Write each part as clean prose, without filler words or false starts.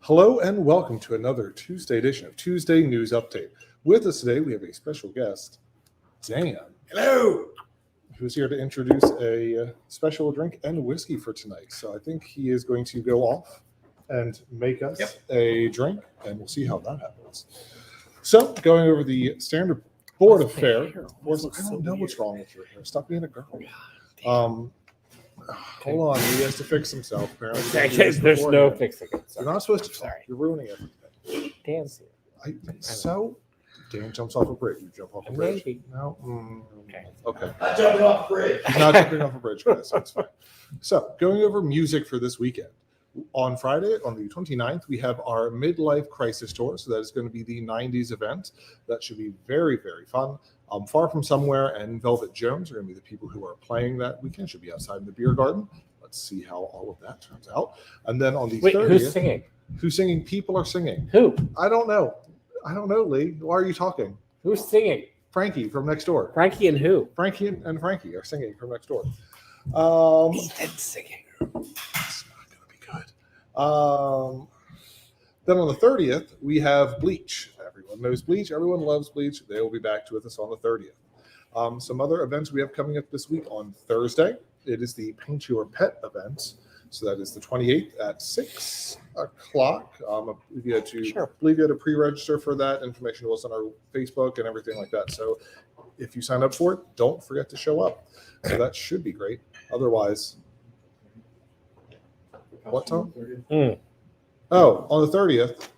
Hello and welcome to another Tuesday edition of Tuesday News Update. With us today, we have a special guest, Dan. Hello. Who's here to introduce a special drink and whiskey for tonight. So I think he is going to go off and make us a drink, and we'll see how that happens. So going over the standard board of fare. I don't know what's wrong with your hair. Stop being a girl. Hold on, he has to fix himself. Apparently, there's no fixing it. You're not supposed to. Sorry, you're ruining everything. Dan's here. Dan jumps off a bridge. You jump off a bridge. Maybe. No. Okay. Not jumping off a bridge. Not jumping off a bridge, guys. That's fine. So, going over music for this weekend. On Friday, on the 29th, we have our Midlife Crisis Tour. So that is going to be the 90s event. That should be very, very fun. Far From Somewhere and Velvet Jones are going to be the people who are playing that weekend. Should be outside in the beer garden. Let's see how all of that turns out. And then on the 30th, who's singing? Who's singing? People are singing. Who? I don't know, Lee. Why are you talking? Who's singing? Frankie from next door. Frankie and who? Frankie and Frankie are singing from next door. Ethan's singing. It's not going to be good. Then on the 30th, we have BLEECH. Everyone knows BLEECH. Everyone loves BLEECH. They will be back with us on the 30th. Some other events we have coming up this week on Thursday. It is the Paint Your Pet event. So that is the 28th at 6 o'clock. I believe you had to pre-register for that. Information was on our Facebook and everything like that. So if you sign up for it, don't forget to show up. So that should be great. Otherwise, what time? Oh, on the 30th,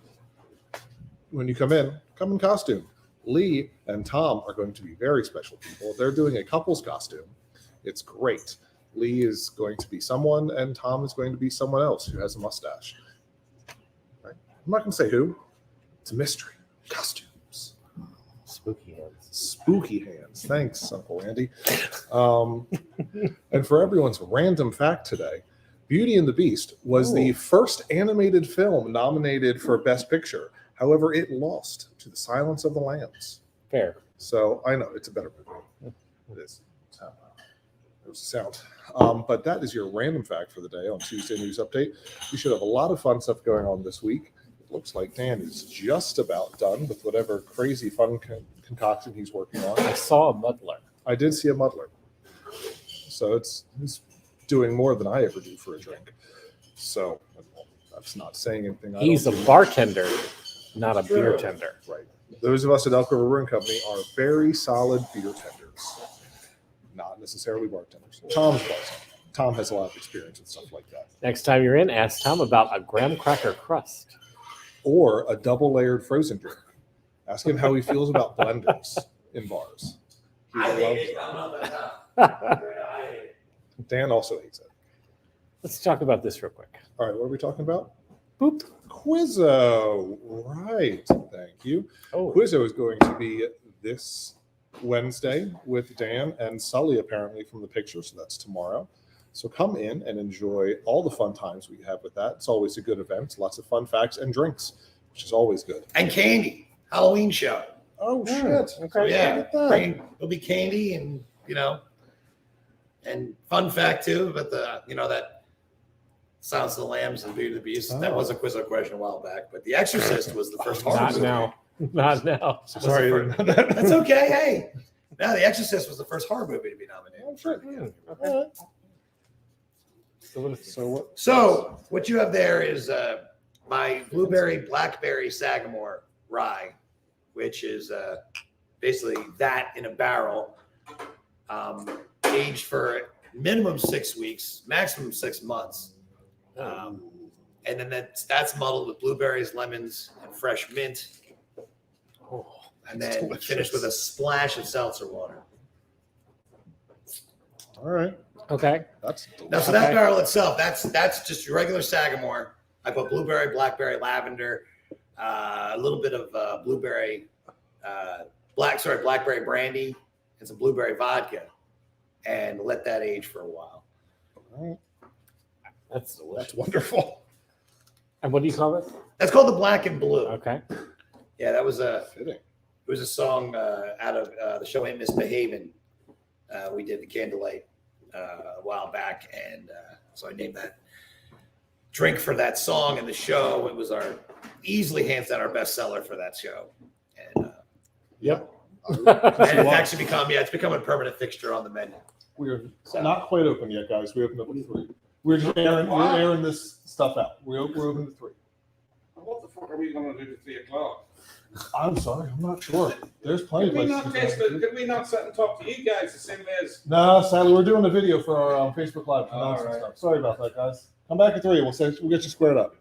when you come in costume. Lee and Tom are going to be very special people. They're doing a couple's costume. It's great. Lee is going to be someone, and Tom is going to be someone else who has a mustache. Right? I'm not going to say who. It's a mystery. Costumes. Spooky hands. Thanks, Uncle Andy. And for everyone's random fact today, Beauty and the Beast was the first animated film nominated for Best Picture. However, it lost to The Silence of the Lambs. Fair. So I know it's a better movie. It is. It was a sound. But that is your random fact for the day on Tuesday News Update. We should have a lot of fun stuff going on this week. It looks like Dan is just about done with whatever crazy fun concoction he's working on. I saw a muddler. I did see a muddler. So it's doing more than I ever do for a drink. So that's not saying anything. He's a bartender, not a beer tender. Right. Those of us at Elko Brewing Company are very solid beer tenders, not necessarily bartenders. Tom's bartender. Tom has a lot of experience with stuff like that. Next time you're in, ask Tom about a graham cracker crust. Or a double-layered frozen drink. Ask him how he feels about blenders in bars. He loves it. Dan also hates it. Let's talk about this real quick. All right, what are we talking about? Boop. QUIZZO. Right. Thank you. QUIZZO is going to be this Wednesday with Dan and Sully, apparently, from the picture. So that's tomorrow. So come in and enjoy all the fun times we have with that. It's always a good event. Lots of fun facts and drinks, which is always good. And candy. Halloween show. Oh, shit. Okay. Yeah. It'll be candy and, and fun fact, too, about that Silence of the Lambs and Beauty and the Beast. Oh. That was a QUIZZO question a while back, but The Exorcist was the first horror Not movie. now. Not now. Sorry. That's okay. Hey. No, The Exorcist was the first horror movie to be nominated. Oh, sure. Okay. So what you have there is my blueberry blackberry Sagamore rye, which is basically that in a barrel, aged for minimum 6 weeks, maximum 6 months. And then that's muddled with blueberries, lemons, and fresh mint. And then delicious. finished with a splash of seltzer water. All right. Okay. That's Now, delicious. so that barrel itself, that's just your regular Sagamore. I put blueberry, blackberry, lavender, a little bit of blueberry, blackberry brandy, and some blueberry vodka, and let that age for a while. All right. That's delicious. That's wonderful. And what do you call it? That's called the Black and Blue. Okay. Yeah, that was Fitting. it was a song out of the show Ain't Misbehavin'. We did the Candlelight a while back, and so I named that drink for that song and the show. It was easily hands down our best seller for that show. And, Yep. and it's actually it's become a permanent fixture on the menu. We're not quite open yet, guys. We opened up at 3. We're just airing this stuff out. We're open to 3. What the fuck are we going to do to 3 o'clock? I'm sorry, I'm not sure. There's plenty of Could we places. not test it? Could we not sit and talk to you guys the same way as? No, sadly, we're doing a video for our Facebook Live. To announce All right. stuff. Sorry about that, guys. Come back at 3. We'll get you squared up.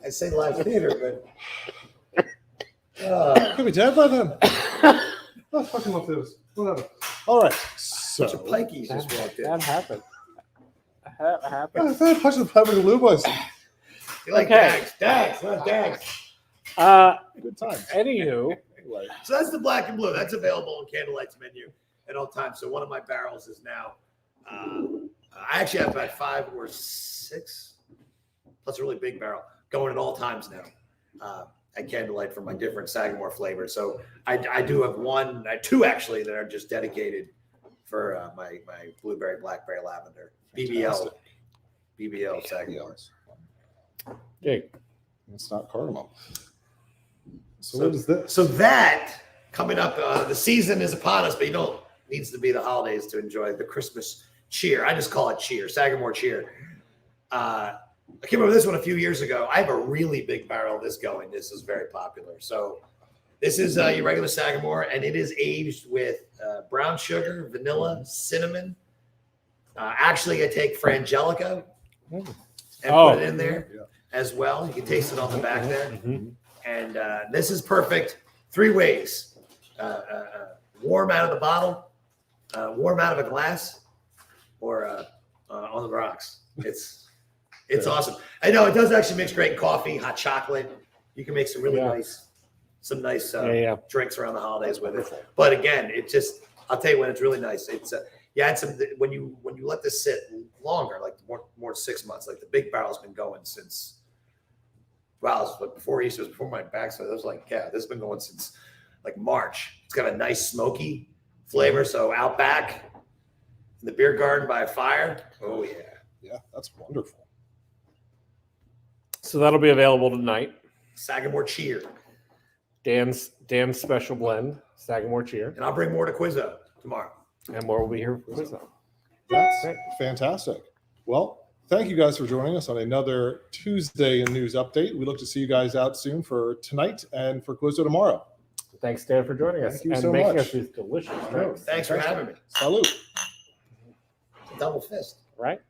I say live theater, but Could be dead by then. Oh, fucking love this. Whatever. All right. So. bunch of pikeys just walked in. That happened. That happened. I thought punch the pepper blue boys. You like Okay. Dags, not Dags. Good times. Anywho, Right. So that's the black and blue. That's available on Candlelight's menu at all times. So one of my barrels is now, I actually have about 5 or 6, plus a really big barrel, going at all times now at Candlelight for my different Sagamore flavors. So I do have 2 actually that are just dedicated for my blueberry, blackberry, lavender, Fantastic. BBL Sagamore. yeah, It's not cardamom. So what is this? So that coming up, the season is upon us, but needs to be the holidays to enjoy the Christmas cheer. I just call it cheer, Sagamore cheer. I came up with this one a few years ago. I have a really big barrel of this going. This is very popular. So this is your regular Sagamore, and it is aged with brown sugar, vanilla, cinnamon. Actually, I take Frangelico and put it in there as well. You can taste it on the back there. Mm-hmm. And this is perfect 3 ways. Warm out of the bottle, warm out of a glass, or on the rocks. It's awesome. I know it does actually mix great coffee, hot chocolate. You can make some really nice drinks around the holidays with it. But again, I'll tell you when it's really nice. It's add some when you let this sit longer, like more than 6 months. Like the big barrel's been going since. Wow, but before Easter, before my backside, I was like, this has been going since like March. It's got a nice smoky flavor. So out back in the beer garden by a fire. Oh yeah. Yeah, that's wonderful. So that'll be available tonight. Sagamore Cheer. Dan's special blend, Sagamore Cheer, And I'll bring more to Quizzo tomorrow. and more will be here for QUIZZO. That's Great. fantastic. Well, thank you guys for joining us on another Tuesday in News Update. We look to see you guys out soon for tonight and for QUIZZO tomorrow. Thanks, Dan, for joining us Thank you and so making much. us these delicious drinks. Thanks for having me. Salute. Double fist. Right?